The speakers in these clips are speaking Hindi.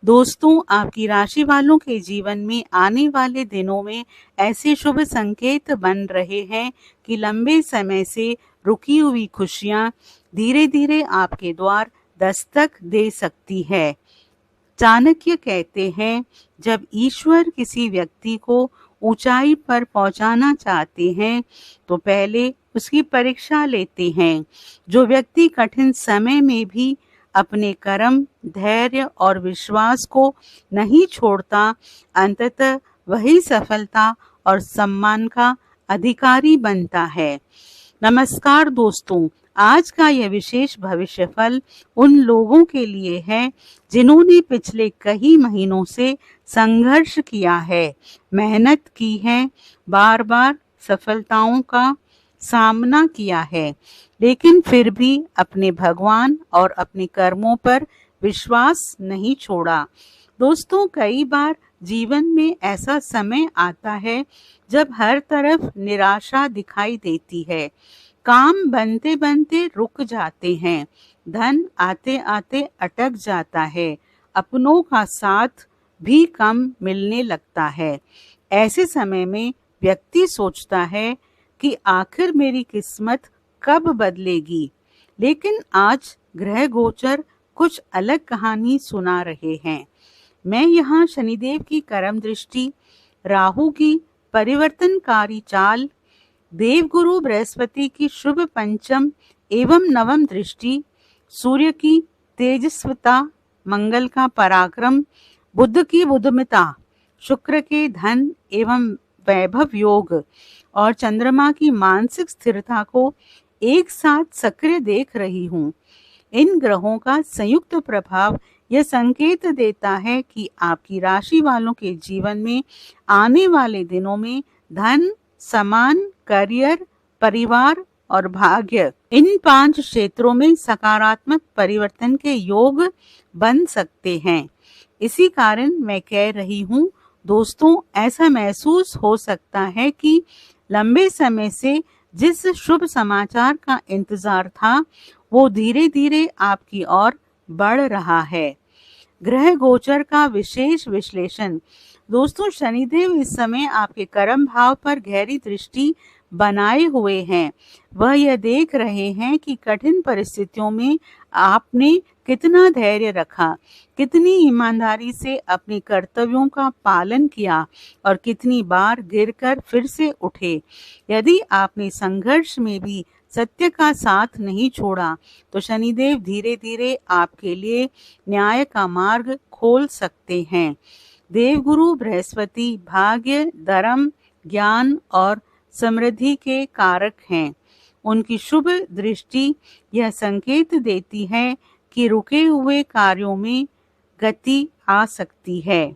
दोस्तों, आपकी राशि वालों के जीवन में आने वाले दिनों में ऐसे शुभ संकेत बन रहे हैं कि लंबे समय से रुकी हुई खुशियां धीरे धीरे आपके द्वार दस्तक दे सकती है। चाणक्य कहते हैं, जब ईश्वर किसी व्यक्ति को ऊंचाई पर पहुंचाना चाहते हैं तो पहले उसकी परीक्षा लेते हैं। जो व्यक्ति कठिन समय में भी अपने कर्म, धैर्य और विश्वास को नहीं छोड़ता, अंततः वही सफलता और सम्मान का अधिकारी बनता है। नमस्कार दोस्तों, आज का यह विशेष भविष्य फल उन लोगों के लिए है जिन्होंने पिछले कई महीनों से संघर्ष किया है, मेहनत की है, बार बार सफलताओं का सामना किया है, लेकिन फिर भी अपने भगवान और अपने कर्मों पर विश्वास नहीं छोड़ा। दोस्तों, कई बार जीवन में ऐसा समय आता है जब हर तरफ निराशा दिखाई देती है। काम बनते बनते रुक जाते हैं, धन आते आते अटक जाता है, अपनों का साथ भी कम मिलने लगता है। ऐसे समय में व्यक्ति सोचता है कि आखिर मेरी किस्मत कब बदलेगी। लेकिन आज ग्रह गोचर कुछ अलग कहानी सुना रहे हैं। मैं यहाँ शनिदेव की कर्म दृष्टि, राहु की परिवर्तनकारी चाल, देवगुरु बृहस्पति की शुभ पंचम एवं नवम दृष्टि, सूर्य की तेजस्विता, मंगल का पराक्रम, बुध की बुद्धिमता, शुक्र के धन एवं वैभव योग और चंद्रमा की मानसिक स्थिरता को एक साथ सक्रिय देख रही हूँ। इन ग्रहों का संयुक्त प्रभाव यह संकेत देता है कि आपकी राशि वालों के जीवन में आने वाले दिनों में धन, सम्मान, करियर, परिवार और भाग्य, इन 5 क्षेत्रों में सकारात्मक परिवर्तन के योग बन सकते हैं। इसी कारण मैं कह रही हूँ दोस्तों, ऐसा महसूस हो सकता है कि लंबे समय से जिस शुभ समाचार का इंतजार था वो धीरे धीरे आपकी ओर बढ़ रहा है। ग्रह गोचर का विशेष विश्लेषण। दोस्तों, शनिदेव इस समय आपके कर्म भाव पर गहरी दृष्टि बनाए हुए हैं। वह यह देख रहे हैं कि कठिन परिस्थितियों में आपने कितना धैर्य रखा, कितनी ईमानदारी से अपने कर्तव्यों का पालन किया और कितनी बार गिरकर फिर से उठे। यदि आपने संघर्ष में भी सत्य का साथ नहीं छोड़ा तो शनिदेव धीरे धीरे आपके लिए न्याय का मार्ग खोल सकते हैं। देवगुरु बृहस्पति भाग्य, धर्म, ज्ञान और समृद्धि के कारक हैं। उनकी शुभ दृष्टि यह संकेत देती है कि रुके हुए कार्यों में गति आ सकती है।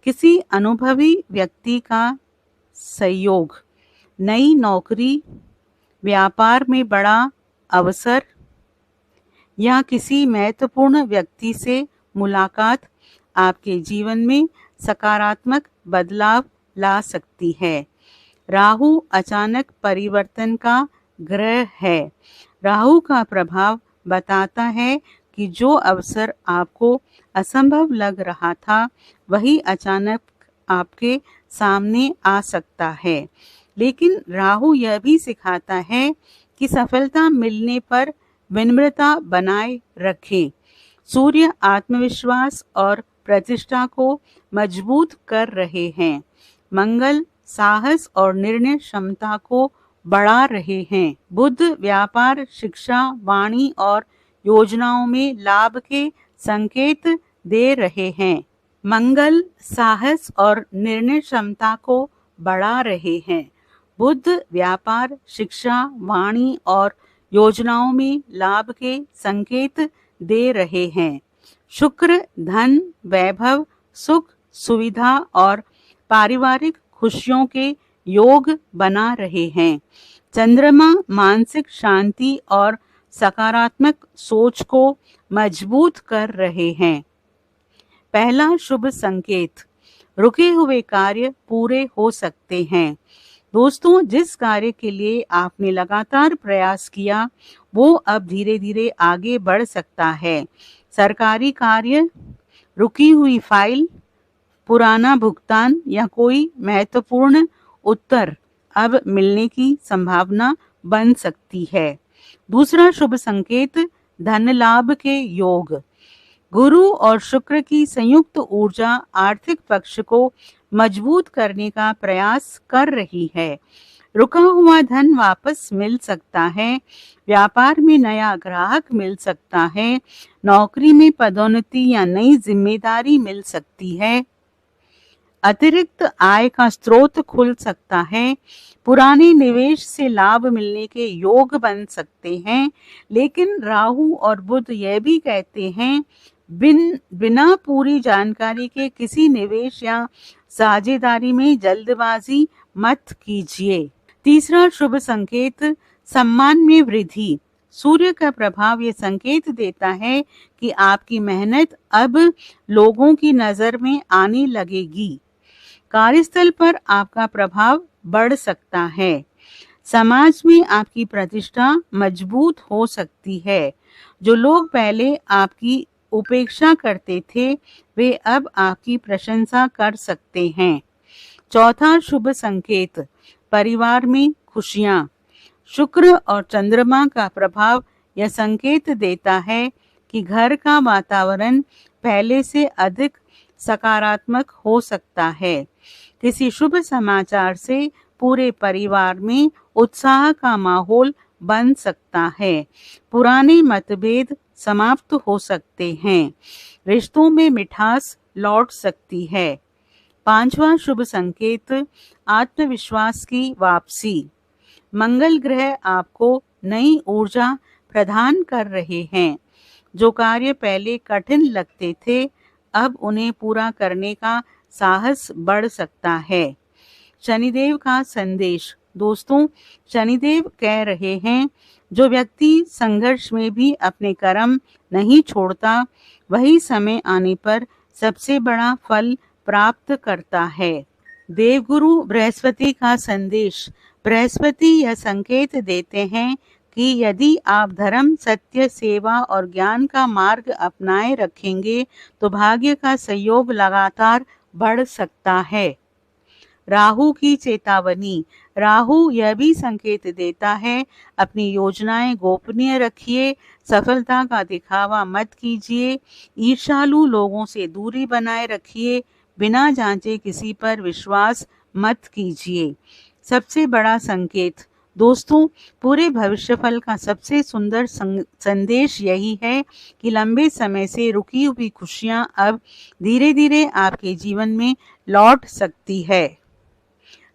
किसी अनुभवी व्यक्ति का सहयोग, नई नौकरी, व्यापार में बड़ा अवसर या किसी महत्वपूर्ण व्यक्ति से मुलाकात आपके जीवन में सकारात्मक बदलाव ला सकती है। राहु अचानक परिवर्तन का ग्रह है। राहु का प्रभाव बताता है कि जो अवसर आपको असंभव लग रहा था वही अचानक आपके सामने आ सकता है। लेकिन राहु यह भी सिखाता है कि सफलता मिलने पर विनम्रता बनाए रखें। सूर्य आत्मविश्वास और प्रतिष्ठा को मजबूत कर रहे हैं। मंगल साहस और निर्णय क्षमता को बढ़ा रहे हैं। बुध व्यापार, शिक्षा, वाणी और योजनाओं में लाभ के संकेत दे रहे हैं। मंगल साहस और निर्णय क्षमता को बढ़ा रहे हैं। बुध व्यापार, शिक्षा, वाणी और योजनाओं में लाभ के संकेत दे रहे हैं। शुक्र धन, वैभव, सुख, सुविधा और पारिवारिक खुशियों के योग बना रहे हैं। चंद्रमा मानसिक शांति और सकारात्मक सोच को मजबूत कर रहे हैं। पहला शुभ संकेत, रुके हुए कार्य पूरे हो सकते हैं। दोस्तों, जिस कार्य के लिए आपने लगातार प्रयास किया वो अब धीरे धीरे आगे बढ़ सकता है। सरकारी कार्य, रुकी हुई फाइल, पुराना भुगतान या कोई महत्वपूर्ण उत्तर अब मिलने की संभावना बन सकती है। दूसरा शुभ संकेत धन लाभ के योग। गुरु और शुक्र की संयुक्त ऊर्जा आर्थिक पक्ष को मजबूत करने का प्रयास कर रही है। रुका हुआ धन वापस मिल सकता है। व्यापार में नया ग्राहक मिल सकता है। नौकरी में पदोन्नति या नई जिम्मेदारी मिल सकती है। अतिरिक्त आय का स्रोत खुल सकता है। पुराने निवेश से लाभ मिलने के योग बन सकते हैं। लेकिन राहु और बुध यह भी कहते हैं बिना पूरी जानकारी के किसी निवेश या साझेदारी में जल्दबाजी मत कीजिए। तीसरा शुभ संकेत सम्मान में वृद्धि। सूर्य का प्रभाव ये संकेत देता है कि आपकी मेहनत अब लोगों की नजर में आने लगेगी। कार्यस्थल पर आपका प्रभाव बढ़ सकता है। समाज में आपकी प्रतिष्ठा मजबूत हो सकती है। जो लोग पहले आपकी उपेक्षा करते थे वे अब आपकी प्रशंसा कर सकते हैं। चौथा शुभ संकेत परिवार में खुशियां। शुक्र और चंद्रमा का प्रभाव यह संकेत देता है कि घर का वातावरण पहले से अधिक सकारात्मक हो सकता है। किसी शुभ समाचार से पूरे परिवार में उत्साह का माहौल बन सकता है। पुराने मतभेद समाप्त हो सकते हैं। रिश्तों में मिठास लौट सकती है। पांचवा शुभ संकेत आत्मविश्वास की वापसी। मंगल ग्रह आपको नई ऊर्जा प्रदान कर रहे हैं। जो कार्य पहले कठिन लगते थे अब उन्हें पूरा करने का साहस बढ़ सकता है। शनिदेव का संदेश। दोस्तों, शनिदेव कह रहे हैं जो व्यक्ति संघर्ष में भी अपने कर्म नहीं छोड़ता वही समय आने पर सबसे बड़ा फल प्राप्त करता है। देवगुरु बृहस्पति का संदेश। बृहस्पति यह संकेत देते हैं कि यदि आप धर्म, सत्य, सेवा और ज्ञान का मार्ग अपनाए रखेंगे तो भाग्य का सहयोग लगातार बढ़ सकता है। राहु की चेतावनी। राहु यह भी संकेत देता है अपनी योजनाएं गोपनीय रखिए। सफलता का दिखावा मत कीजिए। ईर्ष्यालु लोगों से दूरी बनाए रखिए। बिना जांचे किसी पर विश्वास मत कीजिए। सबसे बड़ा संकेत। दोस्तों, पूरे भविष्यफल का सबसे सुंदर संदेश यही है कि लंबे समय से रुकी हुई खुशियां अब धीरे धीरे आपके जीवन में लौट सकती है।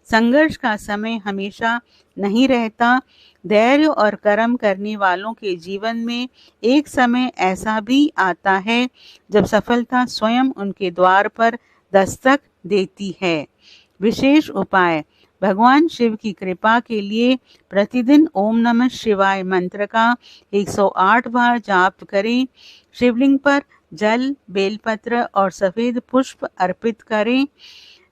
संघर्ष का समय हमेशा नहीं रहता। धैर्य और कर्म करने वालों के जीवन में एक समय ऐसा भी आता है जब सफलता स्वयं उनके द्वार पर दस्तक देती है। विशेष उपाय। भगवान शिव की कृपा के लिए प्रतिदिन ओम नमः शिवाय मंत्र का 108 बार जाप करें। शिवलिंग पर जल, बेलपत्र और सफेद पुष्प अर्पित करें।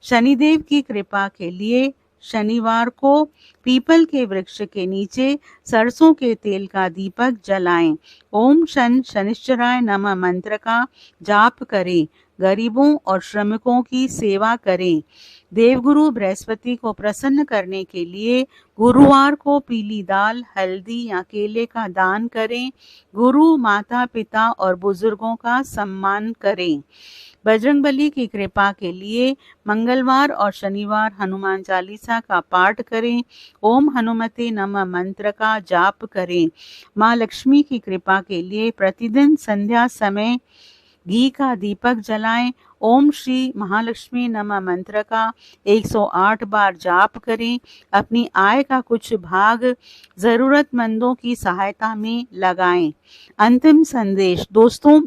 शनिदेव की कृपा के लिए शनिवार को पीपल के वृक्ष के नीचे सरसों के तेल का दीपक जलाएं। ओम शन शनिश्चराय नमः मंत्र का जाप करें। गरीबों और श्रमिकों की सेवा करें। देवगुरु बृहस्पति को प्रसन्न करने के लिए गुरुवार को पीली दाल, हल्दी या केले का दान करें। गुरु, माता पिता और बुजुर्गों का सम्मान करें। बजरंगबली की कृपा के लिए मंगलवार और शनिवार हनुमान चालीसा का पाठ करें। ओम हनुमते नमः मंत्र का जाप करें। माँ लक्ष्मी की कृपा के लिए प्रतिदिन संध्या समय घी का दीपक जलाएं। ओम श्री महालक्ष्मी नमः मंत्र का 108 बार जाप करें। अपनी आय का कुछ भाग जरूरतमंदों की सहायता में लगाएं। अंतिम संदेश। दोस्तों,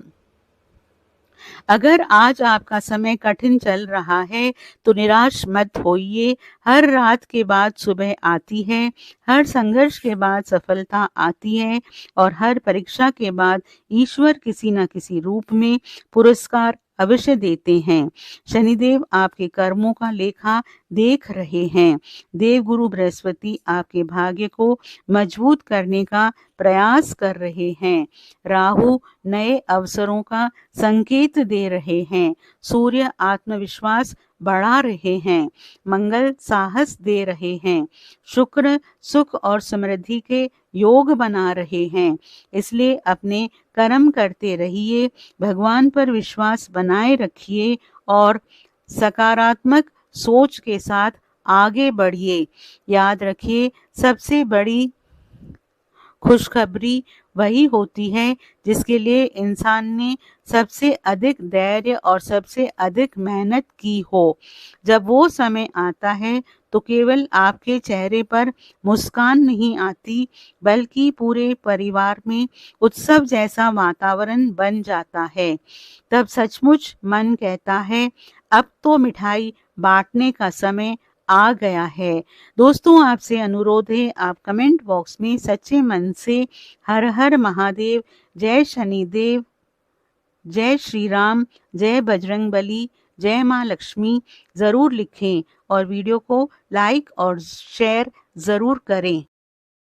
अगर आज आपका समय कठिन चल रहा है तो निराश मत होइए। हर रात के बाद सुबह आती है। हर संघर्ष के बाद सफलता आती है और हर परीक्षा के बाद ईश्वर किसी न किसी रूप में पुरस्कार अवश्य देते हैं। शनिदेव आपके कर्मों का लेखा देख रहे हैं। देवगुरु बृहस्पति आपके भाग्य को मजबूत करने का प्रयास कर रहे हैं। राहु नए अवसरों का संकेत दे रहे हैं। सूर्य आत्मविश्वास बढ़ा रहे हैं। मंगल साहस दे रहे हैं। शुक्र सुख और समृद्धि के योग बना रहे हैं। इसलिए अपने कर्म करते रहिए, भगवान पर विश्वास बनाए रखिए और सकारात्मक सोच के साथ आगे बढ़िए। याद रखिए, सबसे बड़ी खुशखबरी वही होती है जिसके लिए इंसान ने सबसे अधिक धैर्य और सबसे अधिक मेहनत की हो। जब वो समय आता है तो केवल आपके चेहरे पर मुस्कान नहीं आती, बल्कि पूरे परिवार में उत्सव जैसा वातावरण बन जाता है। तब सचमुच मन कहता है, अब तो मिठाई बांटने का समय आ गया है। दोस्तों, आपसे अनुरोध है, आप कमेंट बॉक्स में सच्चे मन से हर हर महादेव, जय शनिदेव, जय श्री राम, जय बजरंगबली, जय माँ लक्ष्मी ज़रूर लिखें और वीडियो को लाइक और शेयर ज़रूर करें।